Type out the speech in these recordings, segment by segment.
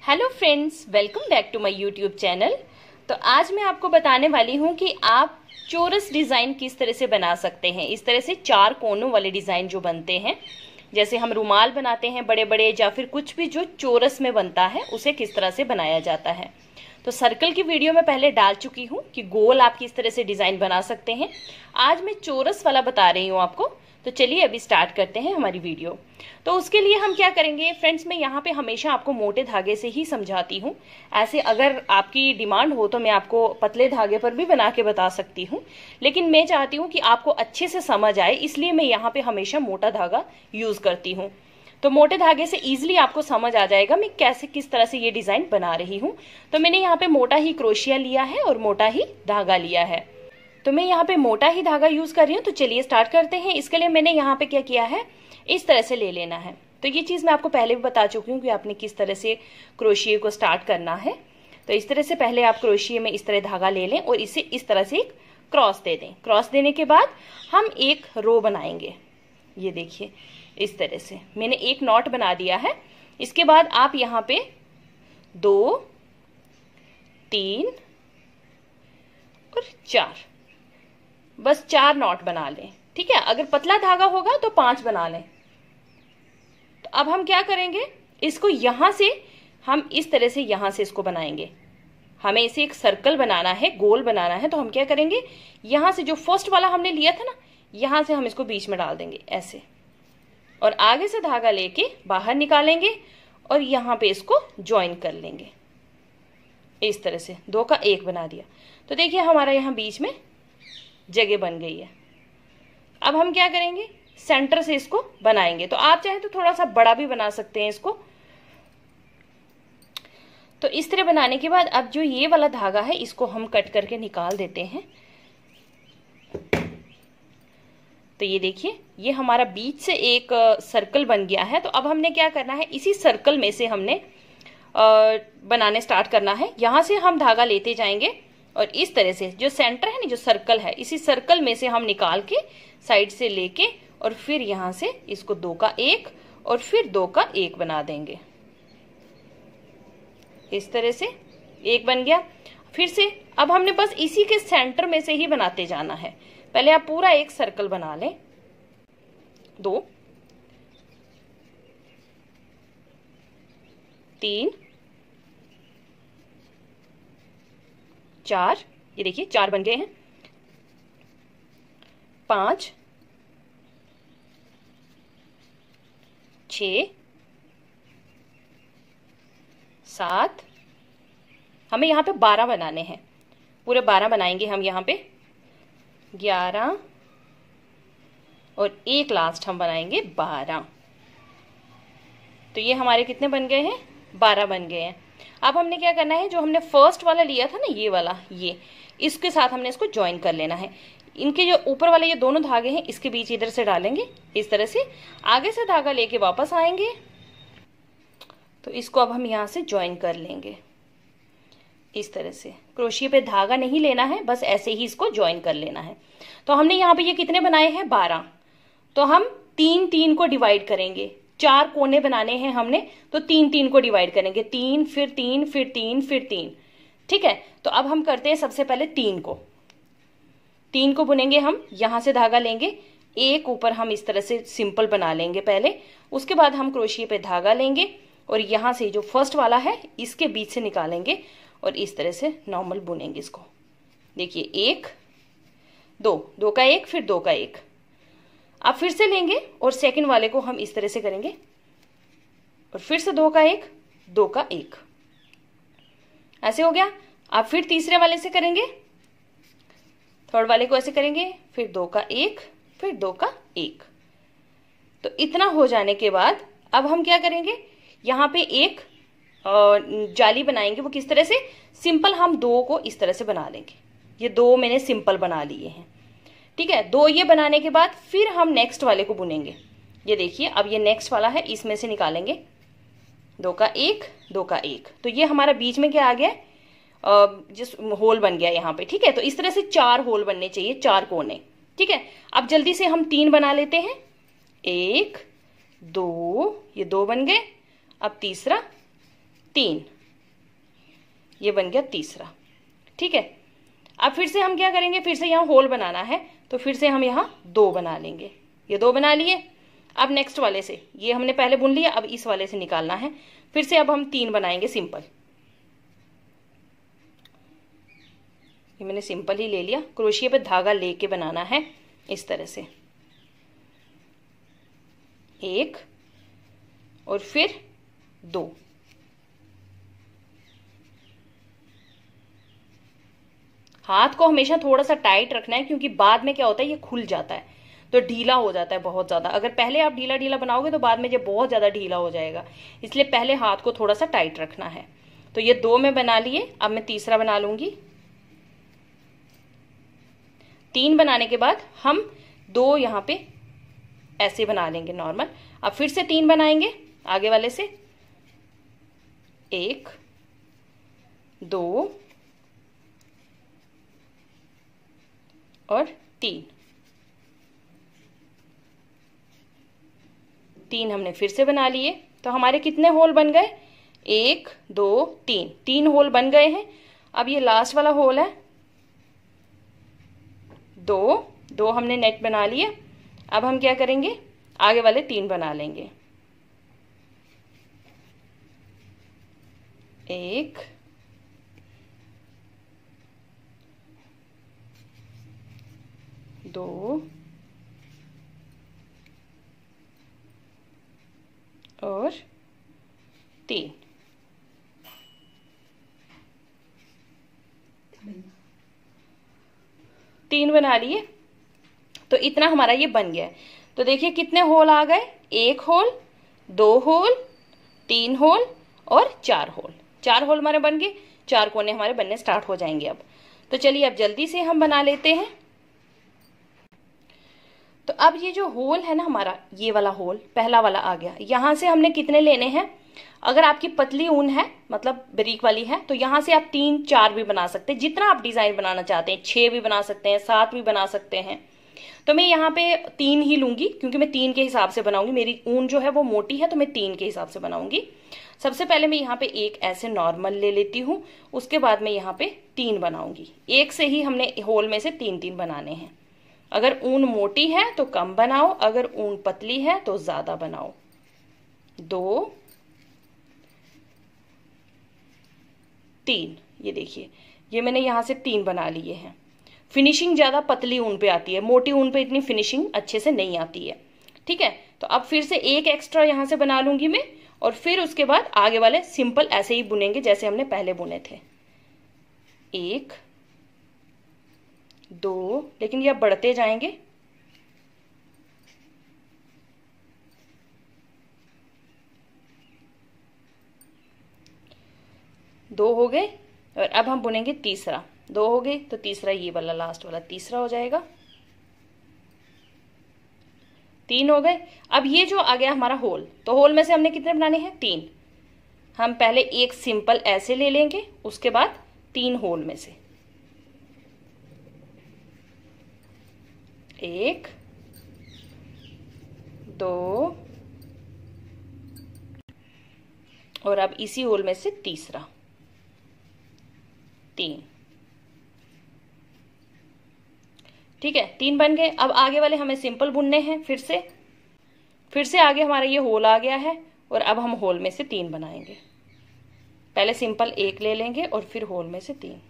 Hello friends, welcome back to my YouTube channel. तो आज मैं आपको बताने वाली हूँ कि आप चोरस डिज़ाइन किस तरह से बना सकते हैं। इस तरह से चार कोनों वाले डिज़ाइन जो बनते हैं, जैसे हम रुमाल बनाते हैं बड़े बड़े, या फिर कुछ भी जो चोरस में बनता है उसे किस तरह से बनाया जाता है। तो सर्कल की वीडियो में पहले डाल चुकी हूँ कि गोल आप किस तरह से डिज़ाइन बना सकते हैं। आज मैं चोरस वाला बता रही हूँ आपको। तो चलिए अभी स्टार्ट करते हैं हमारी वीडियो। तो उसके लिए हम क्या करेंगे फ्रेंड्स, मैं यहाँ पे हमेशा आपको मोटे धागे से ही समझाती हूँ। ऐसे अगर आपकी डिमांड हो तो मैं आपको पतले धागे पर भी बना के बता सकती हूँ, लेकिन मैं चाहती हूँ कि आपको अच्छे से समझ आए, इसलिए मैं यहाँ पे हमेशा मोटा धागा यूज करती हूँ। तो मोटे धागे से इजीली आपको समझ आ जाएगा मैं कैसे किस तरह से ये डिजाइन बना रही हूँ। तो मैंने यहाँ पे मोटा ही क्रोशिया लिया है और मोटा ही धागा लिया है। तो मैं यहाँ पे मोटा ही धागा यूज कर रही हूँ। तो चलिए स्टार्ट करते हैं। इसके लिए मैंने यहाँ पे क्या किया है, इस तरह से ले लेना है। तो ये चीज मैं आपको पहले भी बता चुकी हूँ कि आपने किस तरह से क्रोशिये को स्टार्ट करना है। तो इस तरह से पहले आप क्रोशिये में इस तरह धागा ले लें और इसे इस तरह से एक क्रॉस दे दें। क्रॉस देने के बाद हम एक रो बनाएंगे। ये देखिए इस तरह से मैंने एक नॉट बना दिया है। इसके बाद आप यहाँ पे 2, 3 और 4, बस 4 नॉट बना लें। ठीक है, अगर पतला धागा होगा तो 5 बना लें। तो अब हम क्या करेंगे, इसको यहां से हम इस तरह से यहां से इसको बनाएंगे। हमें इसे एक सर्कल बनाना है, गोल बनाना है। तो हम क्या करेंगे, यहां से जो फर्स्ट वाला हमने लिया था ना, यहां से हम इसको बीच में डाल देंगे ऐसे, और आगे से धागा लेके बाहर निकालेंगे और यहां पे इसको ज्वाइन कर लेंगे इस तरह से। 2 का 1 बना दिया। तो देखिए हमारा यहां बीच में जगह बन गई है। अब हम क्या करेंगे, सेंटर से इसको बनाएंगे। तो आप चाहे तो थोड़ा सा बड़ा भी बना सकते हैं इसको। तो इस तरह बनाने के बाद अब जो ये वाला धागा है इसको हम कट करके निकाल देते हैं। तो ये देखिए ये हमारा बीच से एक सर्कल बन गया है। तो अब हमने क्या करना है, इसी सर्कल में से हमने बनाने स्टार्ट करना है। यहां से हम धागा लेते जाएंगे और इस तरह से जो सेंटर है ना, जो सर्कल है, इसी सर्कल में से हम निकाल के साइड से लेके और फिर यहां से इसको 2 का 1 और फिर 2 का 1 बना देंगे। इस तरह से एक बन गया। फिर से अब हमने बस इसी के सेंटर में से ही बनाते जाना है। पहले आप पूरा एक सर्कल बना लें। 2, 3, 4, ये देखिए 4 बन गए हैं। 5, 6, 7, हमें यहाँ पे 12 बनाने हैं। पूरे 12 बनाएंगे हम यहाँ पे। 11 और एक लास्ट हम बनाएंगे 12। तो ये हमारे कितने बन गए हैं, 12 बन गए हैं। अब हमने क्या करना है, जो हमने फर्स्ट वाला लिया था ना, ये वाला, ये इसके साथ हमने इसको ज्वाइन कर लेना है। इनके जो ऊपर वाले ये दोनों धागे हैं इसके बीच इधर से डालेंगे इस तरह से, आगे से धागा लेके वापस आएंगे। तो इसको अब हम यहाँ से ज्वाइन कर लेंगे इस तरह से। क्रोशिये पे धागा नहीं लेना है, बस ऐसे ही इसको ज्वाइन कर लेना है। तो हमने यहाँ पे ये कितने बनाए हैं, 12। तो हम 3-3 को डिवाइड करेंगे। 4 कोने बनाने हैं हमने, तो 3-3 को डिवाइड करेंगे। 3 फिर 3 फिर 3 फिर 3। ठीक है, तो अब हम करते हैं सबसे पहले 3 को बुनेंगे हम। यहां से धागा लेंगे, एक ऊपर हम इस तरह से सिंपल बना लेंगे पहले। उसके बाद हम क्रोशिये पे धागा लेंगे और यहां से जो फर्स्ट वाला है इसके बीच से निकालेंगे और इस तरह से नॉर्मल बुनेंगे इसको। देखिए 1, 2 का 1 फिर 2 का 1। अब फिर से लेंगे और सेकंड वाले को हम इस तरह से करेंगे और फिर से 2 का 1, 2 का 1, ऐसे हो गया। अब फिर तीसरे वाले से करेंगे, थर्ड वाले को ऐसे करेंगे, फिर 2 का 1 फिर 2 का 1। तो इतना हो जाने के बाद अब हम क्या करेंगे, यहाँ पे एक जाली बनाएंगे। वो किस तरह से, सिंपल हम 2 को इस तरह से बना लेंगे। ये 2 मैंने सिंपल बना लिए हैं। ठीक है, 2 ये बनाने के बाद फिर हम नेक्स्ट वाले को बुनेंगे। ये देखिए अब ये नेक्स्ट वाला है, इसमें से निकालेंगे 2 का 1, 2 का 1। तो ये हमारा बीच में क्या आ गया, जिस होल बन गया यहाँ पे। ठीक है, तो इस तरह से 4 होल बनने चाहिए, 4 कोने। ठीक है, अब जल्दी से हम 3 बना लेते हैं। 1, 2, ये 2 बन गए। अब तीसरा 3, ये बन गया तीसरा। ठीक है, अब फिर से हम क्या करेंगे, फिर से यहाँ होल बनाना है, तो फिर से हम यहाँ 2 बना लेंगे। ये 2 बना लिए। अब नेक्स्ट वाले से, ये हमने पहले बुन लिया, अब इस वाले से निकालना है। फिर से अब हम 3 बनाएंगे सिंपल। ये मैंने सिंपल ही ले लिया, क्रोशिया पे धागा लेके बनाना है इस तरह से। 1 और फिर 2। हाथ को हमेशा थोड़ा सा टाइट रखना है, क्योंकि बाद में क्या होता है, ये खुल जाता है तो ढीला हो जाता है बहुत ज्यादा। अगर पहले आप ढीला ढीला बनाओगे तो बाद में ये बहुत ज्यादा ढीला हो जाएगा, इसलिए पहले हाथ को थोड़ा सा टाइट रखना है। तो ये 2 में बना लिए, अब मैं तीसरा बना लूंगी। 3 बनाने के बाद हम 2 यहाँ पे ऐसे बना लेंगे नॉर्मल। अब फिर से 3 बनाएंगे आगे वाले से। 1 2 और 3 हमने फिर से बना लिए। तो हमारे कितने होल बन गए, 1 2 3, 3 होल बन गए हैं। अब ये लास्ट वाला होल है 2 हमने नेट बना लिया। अब हम क्या करेंगे, आगे वाले 3 बना लेंगे। 1 2 और 3। तीन बना लिए। तो इतना हमारा ये बन गया है। तो देखिए कितने होल आ गए, 1 होल, 2 होल, 3 होल और 4 होल। 4 होल हमारे बन गए, 4 कोने हमारे बनने स्टार्ट हो जाएंगे अब। तो चलिए अब जल्दी से हम बना लेते हैं। तो अब ये जो होल है ना हमारा, ये वाला होल पहला वाला आ गया। यहां से हमने कितने लेने हैं, अगर आपकी पतली ऊन है मतलब बारीक वाली है तो यहां से आप 3 4 भी बना सकते हैं, जितना आप डिजाइन बनाना चाहते हैं। 6 भी बना सकते हैं, 7 भी बना सकते हैं। तो मैं यहाँ पे 3 ही लूंगी, क्योंकि मैं 3 के हिसाब से बनाऊंगी। मेरी ऊन जो है वो मोटी है तो मैं 3 के हिसाब से बनाऊंगी। सबसे पहले मैं यहाँ पे एक ऐसे नॉर्मल ले लेती हूँ, उसके बाद मैं यहाँ पे 3 बनाऊंगी। एक से ही हमने होल में से 3 बनाने हैं। अगर ऊन मोटी है तो कम बनाओ, अगर ऊन पतली है तो ज्यादा बनाओ। 2 3, ये देखिए ये मैंने यहां से 3 बना लिए हैं। फिनिशिंग ज्यादा पतली ऊन पे आती है, मोटी ऊन पे इतनी फिनिशिंग अच्छे से नहीं आती है। ठीक है, तो अब फिर से एक एक्स्ट्रा यहां से बना लूंगी मैं, और फिर उसके बाद आगे वाले सिंपल ऐसे ही बुनेंगे जैसे हमने पहले बुने थे। 1 2, लेकिन ये अब बढ़ते जाएंगे। 2 हो गए, और अब हम बुनेंगे तीसरा। 2 हो गए तो तीसरा ये वाला लास्ट वाला तीसरा हो जाएगा। 3 हो गए। अब ये जो आ गया हमारा होल, तो होल में से हमने कितने बनाने हैं, 3। हम पहले एक सिंपल ऐसे ले लेंगे, उसके बाद 3 होल में से 1 2 और अब इसी होल में से तीसरा 3। ठीक है, 3 बन गए। अब आगे वाले हमें सिंपल बुनने हैं। फिर से आगे हमारा ये होल आ गया है, और अब हम होल में से 3 बनाएंगे। पहले सिंपल 1 ले लेंगे और फिर होल में से 3।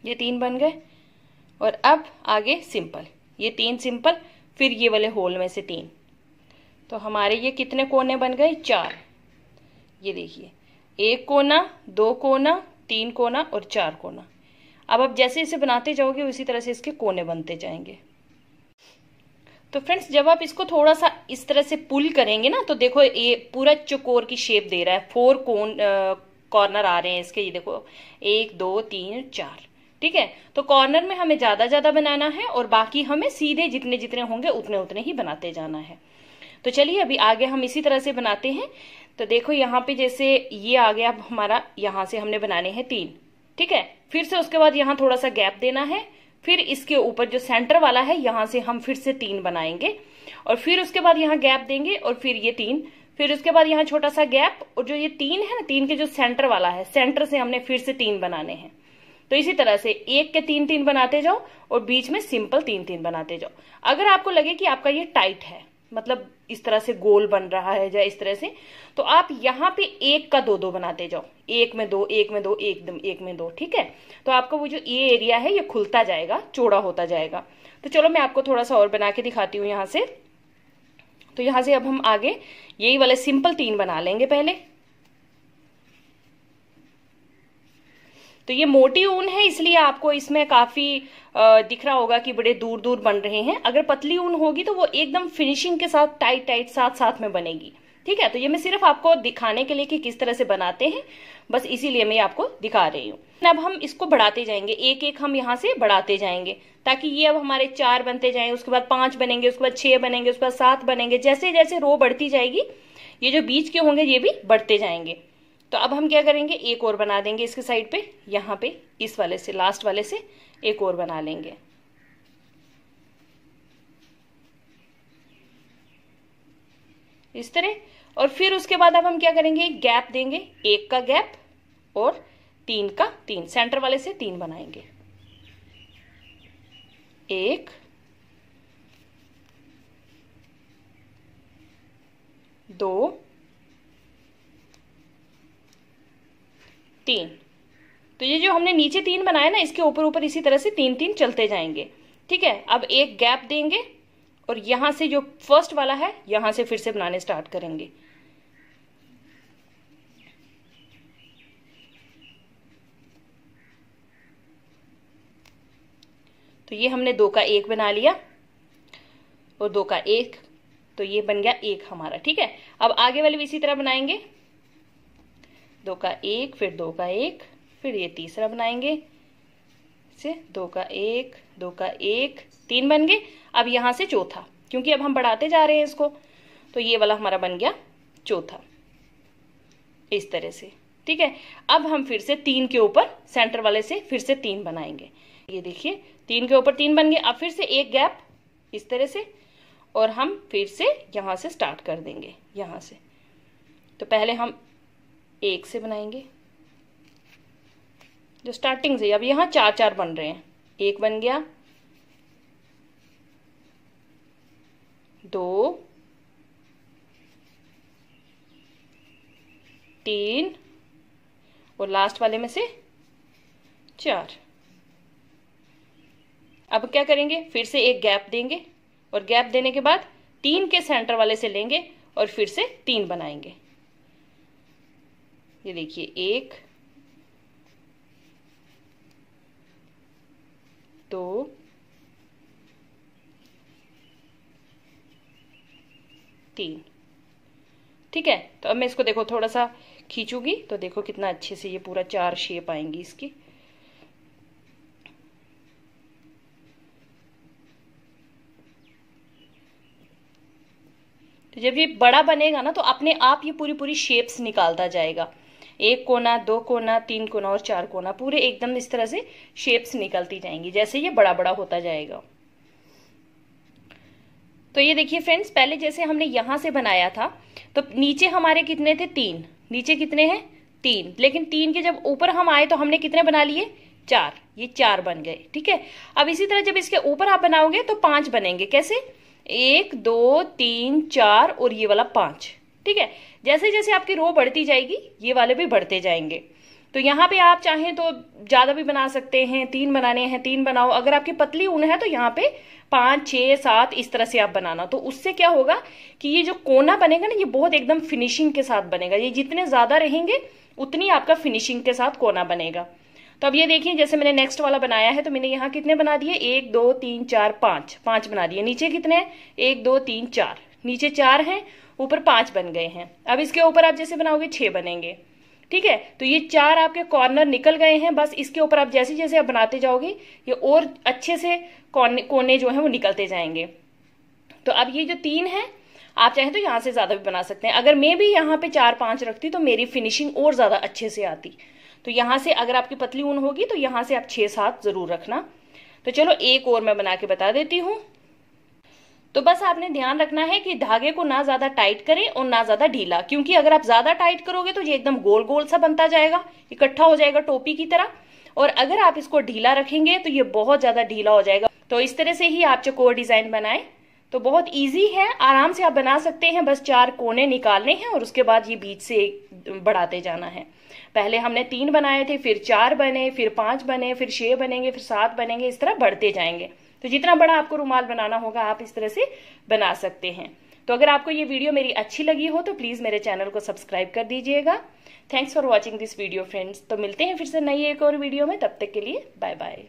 ये 3 बन गए, और अब आगे सिंपल, ये 3 सिंपल, फिर ये वाले होल में से 3। तो हमारे ये कितने कोने बन गए, 4। ये देखिए 1 कोना, 2 कोना, 3 कोना और 4 कोना। अब जैसे इसे बनाते जाओगे उसी तरह से इसके कोने बनते जाएंगे। तो फ्रेंड्स जब आप इसको थोड़ा सा इस तरह से पुल करेंगे ना, तो देखो ये पूरा चौकोर की शेप दे रहा है। 4 कॉर्नर आ रहे हैं इसके, ये देखो 1 2 3 4। ठीक है, तो कॉर्नर में हमें ज्यादा ज्यादा बनाना है, और बाकी हमें सीधे जितने जितने होंगे उतने उतने ही बनाते जाना है। तो चलिए अभी आगे हम इसी तरह से बनाते हैं। तो देखो यहाँ पे जैसे ये आ गया, अब हमारा यहाँ से हमने बनाने हैं 3। ठीक है, फिर से उसके बाद यहाँ थोड़ा सा गैप देना है, फिर इसके ऊपर जो सेंटर वाला है यहाँ से हम फिर से 3 बनाएंगे, और फिर उसके बाद यहाँ गैप देंगे, और फिर ये 3 फिर उसके बाद यहाँ छोटा सा गैप, और जो ये 3 है ना, 3 के जो सेंटर वाला है, सेंटर से हमने फिर से 3 बनाने हैं। तो इसी तरह से 1 के 3-3 बनाते जाओ और बीच में सिंपल 3-3 बनाते जाओ। अगर आपको लगे कि आपका ये टाइट है, मतलब इस तरह से गोल बन रहा है या इस तरह से, तो आप यहाँ पे 1 का 2-2 बनाते जाओ, 1 में 2, 1 में 2, 1 में 2, ठीक है। तो आपका वो जो ये एरिया है ये खुलता जाएगा, चौड़ा होता जाएगा। तो चलो मैं आपको थोड़ा सा और बना के दिखाती हूँ यहाँ से। तो यहाँ से अब हम आगे यही वाले सिंपल 3 बना लेंगे पहले। तो ये मोटी ऊन है इसलिए आपको इसमें काफी दिख रहा होगा कि बड़े दूर दूर बन रहे हैं। अगर पतली ऊन होगी तो वो एकदम फिनिशिंग के साथ टाइट टाइट साथ साथ में बनेगी, ठीक है। तो ये मैं सिर्फ आपको दिखाने के लिए कि किस तरह से बनाते हैं, बस इसीलिए मैं आपको दिखा रही हूँ। अब हम इसको बढ़ाते जाएंगे, एक एक हम यहाँ से बढ़ाते जाएंगे, ताकि ये अब हमारे 4 बनते जाएं, उसके बाद 5 बनेंगे, उसके बाद 6 बनेंगे, उसके बाद 7 बनेंगे। जैसे जैसे रो बढ़ती जाएगी ये जो बीच के होंगे ये भी बढ़ते जाएंगे। तो अब हम क्या करेंगे, एक और बना देंगे इसके साइड पे, यहाँ पे इस वाले से, लास्ट वाले से एक और बना लेंगे। इस तरह। और फिर उसके बाद अब हम क्या करेंगे, गैप देंगे, 1 का गैप और 3 का 3, सेंटर वाले से 3 बनाएंगे। 1 2 3। तो ये जो हमने नीचे 3 बनाया ना, इसके ऊपर ऊपर इसी तरह से 3-3 चलते जाएंगे, ठीक है। अब एक गैप देंगे और यहां से जो फर्स्ट वाला है यहां से फिर से बनाने स्टार्ट करेंगे। तो ये हमने 2 का 1 बना लिया और 2 का 1, तो ये बन गया 1 हमारा, ठीक है। अब आगे वाले भी इसी तरह बनाएंगे, 2 का 1, फिर 2 का 1, फिर ये तीसरा बनाएंगे से 2 का 1, 2 का 1, 3 बन गए। अब यहां से चौथा, क्योंकि अब हम बढ़ाते जा रहे हैं इसको, तो ये वाला हमारा बन गया चौथा, इस तरह से, ठीक है। अब हम फिर से 3 के ऊपर सेंटर वाले से फिर से 3 बनाएंगे। ये देखिए 3 के ऊपर 3 बन गए। अब फिर से एक गैप इस तरह से, और हम फिर से यहां से स्टार्ट कर देंगे, यहां से। तो पहले हम 1 से बनाएंगे जो स्टार्टिंग से। अब यहां 4-4 बन रहे हैं, 1 बन गया, 2 3 और लास्ट वाले में से 4। अब क्या करेंगे, फिर से एक गैप देंगे और गैप देने के बाद 3 के सेंटर वाले से लेंगे और फिर से 3 बनाएंगे। ये देखिए 1 2 3, ठीक है। तो अब मैं इसको देखो थोड़ा सा खींचूंगी तो देखो कितना अच्छे से ये पूरा 4 शेप आएंगी इसकी। तो जब ये बड़ा बनेगा ना तो अपने आप ये पूरी पूरी शेप्स निकालता जाएगा, 1 कोना, 2 कोना, 3 कोना और 4 कोना, पूरे एकदम इस तरह से शेप्स निकलती जाएंगी जैसे ये बड़ा बड़ा होता जाएगा। तो ये देखिए फ्रेंड्स, पहले जैसे हमने यहां से बनाया था तो नीचे हमारे कितने थे, 3, नीचे कितने हैं 3, लेकिन 3 के जब ऊपर हम आए तो हमने कितने बना लिए, 4, ये 4 बन गए, ठीक है। अब इसी तरह जब इसके ऊपर आप बनाओगे तो 5 बनेंगे, कैसे, 1 2 3 4 और ये वाला 5, ठीक है। जैसे जैसे आपकी रो बढ़ती जाएगी ये वाले भी बढ़ते जाएंगे। तो यहाँ पे आप चाहें तो ज्यादा भी बना सकते हैं, 3 बनाने हैं 3 बनाओ। अगर आपकी पतली ऊन है तो यहाँ पे 5 6 7 इस तरह से आप बनाना। तो उससे क्या होगा कि ये जो कोना बनेगा ना ये बहुत एकदम फिनिशिंग के साथ बनेगा। ये जितने ज्यादा रहेंगे उतनी आपका फिनिशिंग के साथ कोना बनेगा। तो अब ये देखिए जैसे मैंने नेक्स्ट वाला बनाया है तो मैंने यहाँ कितने बना दिए, 1 2 3 4 5 बना दिए। नीचे कितने हैं, 1 2 3 4, नीचे 4 हैं, ऊपर 5 बन गए हैं। अब इसके ऊपर आप जैसे बनाओगे 6 बनेंगे, ठीक है। तो ये 4 आपके कॉर्नर निकल गए हैं। बस इसके ऊपर आप जैसे जैसे आप बनाते जाओगे ये और अच्छे से कोने जो है वो निकलते जाएंगे। तो अब ये जो 3 है आप चाहें तो यहाँ से ज्यादा भी बना सकते हैं। अगर मैं भी यहाँ पे 4 5 रखती तो मेरी फिनिशिंग और ज्यादा अच्छे से आती। तो यहाँ से अगर आपकी पतली ऊन होगी तो यहाँ से आप 6 7 जरूर रखना। तो चलो एक और मैं बना के बता देती हूँ। तो बस आपने ध्यान रखना है कि धागे को ना ज्यादा टाइट करें और ना ज्यादा ढीला, क्योंकि अगर आप ज्यादा टाइट करोगे तो ये एकदम गोल गोल सा बनता जाएगा, इकट्ठा हो जाएगा टोपी की तरह। और अगर आप इसको ढीला रखेंगे तो ये बहुत ज्यादा ढीला हो जाएगा। तो इस तरह से ही आप चकोर डिजाइन बनाएं। तो बहुत इजी है, आराम से आप बना सकते हैं। बस 4 कोने निकालने हैं और उसके बाद ये बीच से बढ़ाते जाना है। पहले हमने 3 बनाए थे, फिर 4 बने, फिर 5 बने, फिर 6 बनेंगे, फिर 7 बनेंगे, इस तरह बढ़ते जाएंगे। तो जितना बड़ा आपको रुमाल बनाना होगा आप इस तरह से बना सकते हैं। तो अगर आपको ये वीडियो मेरी अच्छी लगी हो तो प्लीज मेरे चैनल को सब्सक्राइब कर दीजिएगा। Thanks for watching this video friends. तो मिलते हैं फिर से नई एक और वीडियो में, तब तक के लिए बाय बाय।